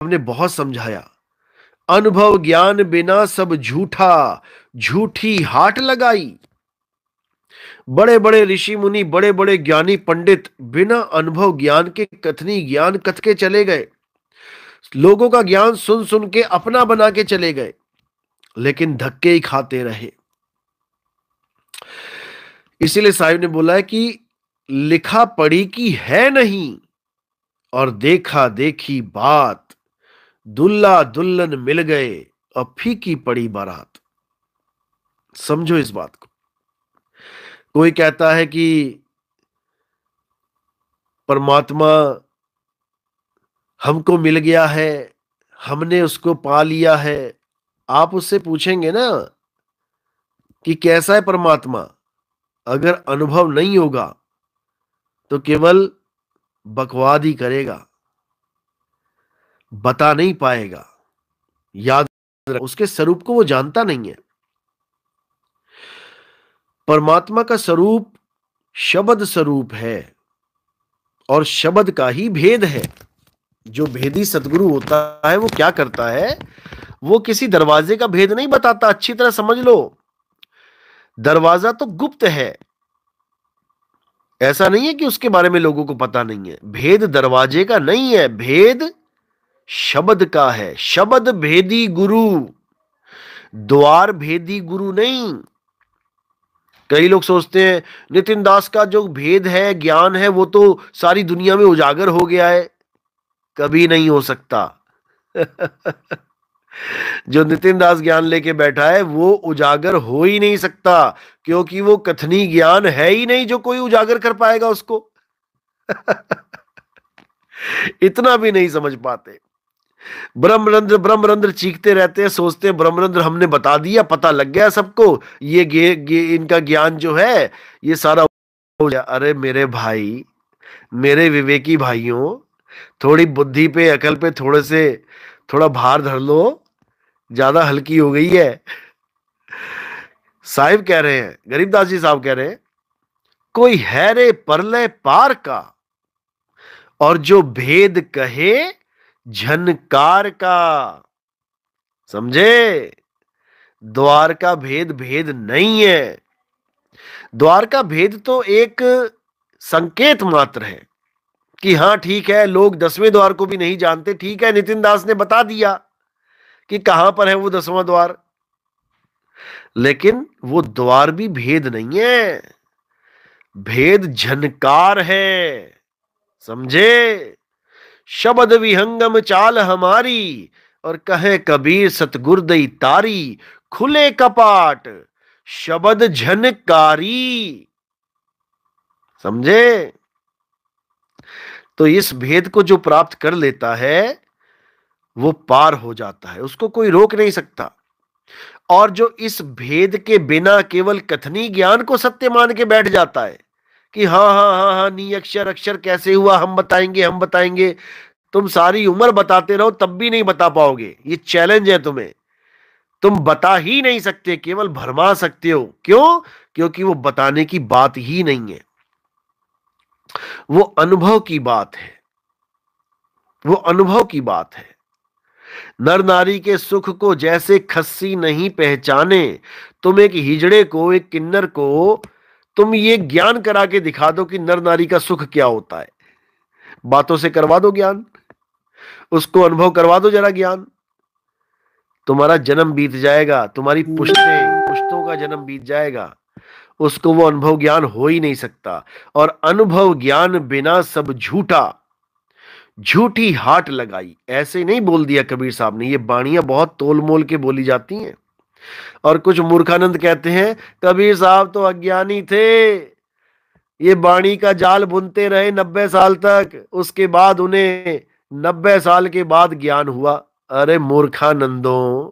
ने बहुत समझाया, अनुभव ज्ञान बिना सब झूठा, झूठी हाट लगाई। बड़े बड़े ऋषि मुनि, बड़े बड़े ज्ञानी पंडित बिना अनुभव ज्ञान के कथनी ज्ञान कथ के चले गए, लोगों का ज्ञान सुन सुन के अपना बना के चले गए, लेकिन धक्के ही खाते रहे। इसीलिए साहिब ने बोला है कि लिखा पढ़ी की है नहीं, और देखा देखी बात, दुल्ला दुल्हन मिल गए और फीकी पड़ी बारात। समझो इस बात को। कोई कहता है कि परमात्मा हमको मिल गया है, हमने उसको पा लिया है। आप उससे पूछेंगे ना कि कैसा है परमात्मा, अगर अनुभव नहीं होगा तो केवल बकवाद ही करेगा, बता नहीं पाएगा। याद रख, उसके स्वरूप को वो जानता नहीं है। परमात्मा का स्वरूप शब्द स्वरूप है, और शब्द का ही भेद है। जो भेदी सतगुरु होता है वो क्या करता है, वो किसी दरवाजे का भेद नहीं बताता। अच्छी तरह समझ लो, दरवाजा तो गुप्त है, ऐसा नहीं है कि उसके बारे में लोगों को पता नहीं है। भेद दरवाजे का नहीं है, भेद शब्द का है। शब्द भेदी गुरु, द्वार भेदी गुरु नहीं। कई लोग सोचते हैं नितिन दास का जो भेद है, ज्ञान है, वो तो सारी दुनिया में उजागर हो गया है। कभी नहीं हो सकता। जो नितिन दास ज्ञान लेके बैठा है वो उजागर हो ही नहीं सकता, क्योंकि वो कथनी ज्ञान है ही नहीं जो कोई उजागर कर पाएगा उसको। इतना भी नहीं समझ पाते। ब्रह्मरंध्र ब्रह्मरंध्र चीखते रहते हैं, सोचते हैं ब्रह्मरंध्र हमने बता दिया, पता लग गया सबको, इनका ज्ञान जो है ये सारा हो गया। अरे मेरे भाई, मेरे विवेकी भाइयों, थोड़ी बुद्धि पे, अकल पे थोड़ा भार धर लो, ज्यादा हल्की हो गई है। साहिब कह रहे हैं, गरीबदास जी साहब कह रहे हैं, कोई है रे परलय पार का, और जो भेद कहे झनकार का। समझे? द्वार का भेद भेद नहीं है। द्वार का भेद तो एक संकेत मात्र है कि हां ठीक है, लोग 10वें द्वार को भी नहीं जानते। ठीक है, नितिन दास ने बता दिया कि कहां पर है वो 10वां द्वार, लेकिन वो द्वार भी भेद नहीं है, भेद झनकार है। समझे? शब्द विहंगम चाल हमारी, और कहे कबीर सतगुर दई तारी, खुले कपाट शब्द झनकारी। समझे? तो इस भेद को जो प्राप्त कर लेता है वो पार हो जाता है, उसको कोई रोक नहीं सकता। और जो इस भेद के बिना केवल कथनी ज्ञान को सत्य मान के बैठ जाता है कि हाँ हाँ हाँ हाँ, नी अक्षर अक्षर कैसे हुआ, हम बताएंगे हम बताएंगे, तुम सारी उम्र बताते रहो तब भी नहीं बता पाओगे। ये चैलेंज है तुम्हें, तुम बता ही नहीं सकते, केवल भरमा सकते हो। क्यों? क्योंकि वो बताने की बात ही नहीं है, वो अनुभव की बात है, वो अनुभव की बात है। नर नारी के सुख को जैसे खस्सी नहीं पहचाने, तुम एक हिजड़े को, एक किन्नर को तुम ये ज्ञान करा के दिखा दो कि नर नारी का सुख क्या होता है, बातों से करवा दो ज्ञान, उसको अनुभव करवा दो जरा ज्ञान, तुम्हारा जन्म बीत जाएगा, तुम्हारी पुश्तों का जन्म बीत जाएगा, उसको वो अनुभव ज्ञान हो ही नहीं सकता। और अनुभव ज्ञान बिना सब झूठा, झूठी हाट लगाई। ऐसे नहीं बोल दिया कबीर साहब ने, ये बाणियां बहुत तोल मोल के बोली जाती हैं। और कुछ मूर्खानंद कहते हैं कबीर साहब तो अज्ञानी थे, ये बाणी का जाल बुनते रहे 90 साल तक, उसके बाद उन्हें 90 साल के बाद ज्ञान हुआ। अरे मूर्खानंदों,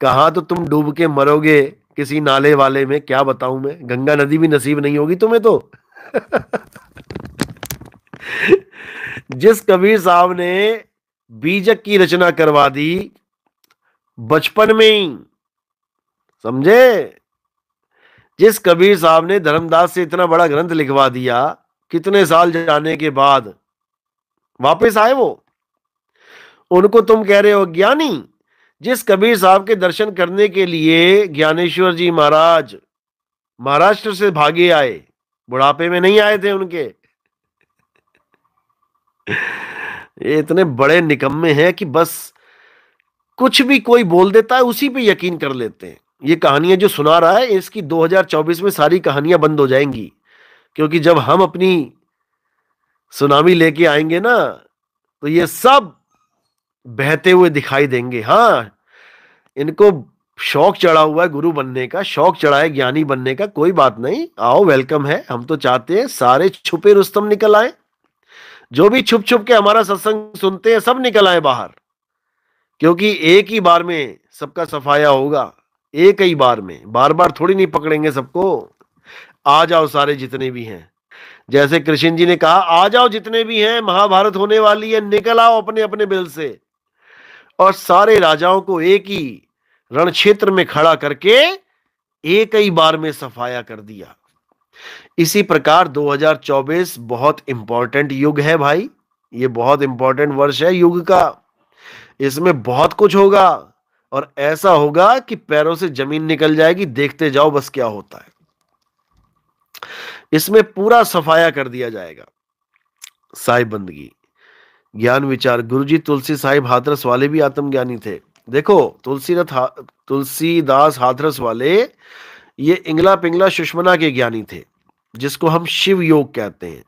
कहां तो तुम डूब के मरोगे किसी नाले वाले में, क्या बताऊं मैं, गंगा नदी भी नसीब नहीं होगी तुम्हें तो। जिस कबीर साहब ने बीजक की रचना करवा दी बचपन में ही, समझे? जिस कबीर साहब ने धर्मदास से इतना बड़ा ग्रंथ लिखवा दिया, कितने साल जाने के बाद वापस आए वो, उनको तुम कह रहे हो ज्ञानी? जिस कबीर साहब के दर्शन करने के लिए ज्ञानेश्वर जी महाराज महाराष्ट्र से भागे आए, बुढ़ापे में नहीं आए थे उनके। ये इतने बड़े निकम्मे हैं कि बस कुछ भी कोई बोल देता है उसी पे यकीन कर लेते हैं। ये कहानियां जो सुना रहा है, इसकी 2024 में सारी कहानियां बंद हो जाएंगी, क्योंकि जब हम अपनी सुनामी लेके आएंगे ना, तो ये सब बहते हुए दिखाई देंगे। हाँ, इनको शौक चढ़ा हुआ है गुरु बनने का, शौक चढ़ा है ज्ञानी बनने का, कोई बात नहीं, आओ, वेलकम है। हम तो चाहते हैं सारे छुपे रुस्तम निकल आए, जो भी छुप छुप के हमारा सत्संग सुनते हैं सब निकल आए बाहर, क्योंकि एक ही बार में सबका सफाया होगा। एक ही बार में, बार बार थोड़ी नहीं पकड़ेंगे सबको। आ जाओ सारे जितने भी हैं, जैसे कृष्ण जी ने कहा, आ जाओ जितने भी हैं, महाभारत होने वाली है, निकल आओ अपने अपने बिल से। और सारे राजाओं को एक ही रण क्षेत्र में खड़ा करके एक ही बार में सफाया कर दिया। इसी प्रकार 2024 बहुत इंपॉर्टेंट युग है भाई, ये बहुत इंपॉर्टेंट वर्ष है युग का। इसमें बहुत कुछ होगा, और ऐसा होगा कि पैरों से जमीन निकल जाएगी, देखते जाओ बस क्या होता है। इसमें पूरा सफाया कर दिया जाएगा। साहिब बंदगी, ज्ञान विचार, गुरुजी तुलसी साहिब हाथरस वाले भी आत्मज्ञानी थे। देखो, तुलसीदास हाथरस वाले ये इंगला पिंगला सुषमना के ज्ञानी थे, जिसको हम शिव योग कहते हैं।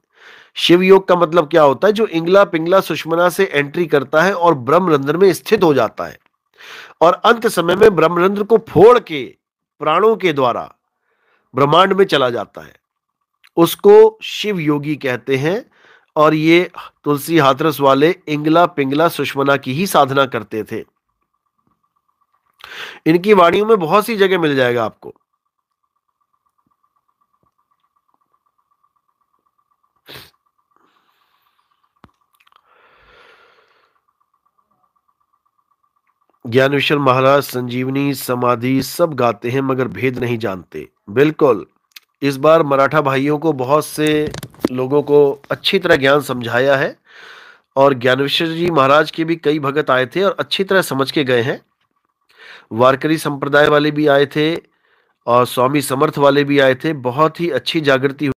शिव योग का मतलब क्या होता है? जो इंगला पिंगला सुषमना से एंट्री करता है और ब्रह्मरंध्र में स्थित हो जाता है, और अंत समय में ब्रह्मरंध्र को फोड़ के प्राणों के द्वारा ब्रह्मांड में चला जाता है, उसको शिव योगी कहते हैं। और ये तुलसी हाथरस वाले इंगला पिंगला सुषमना की ही साधना करते थे। इनकी वाणियों में बहुत सी जगह मिल जाएगा आपको। ज्ञानेश्वर महाराज संजीवनी समाधि सब गाते हैं, मगर भेद नहीं जानते। बिल्कुल, इस बार मराठा भाइयों को बहुत से लोगों को अच्छी तरह ज्ञान समझाया है, और ज्ञानेश्वर जी महाराज के भी कई भगत आए थे और अच्छी तरह समझ के गए हैं। वारकरी संप्रदाय वाले भी आए थे और स्वामी समर्थ वाले भी आए थे। बहुत ही अच्छी जागृति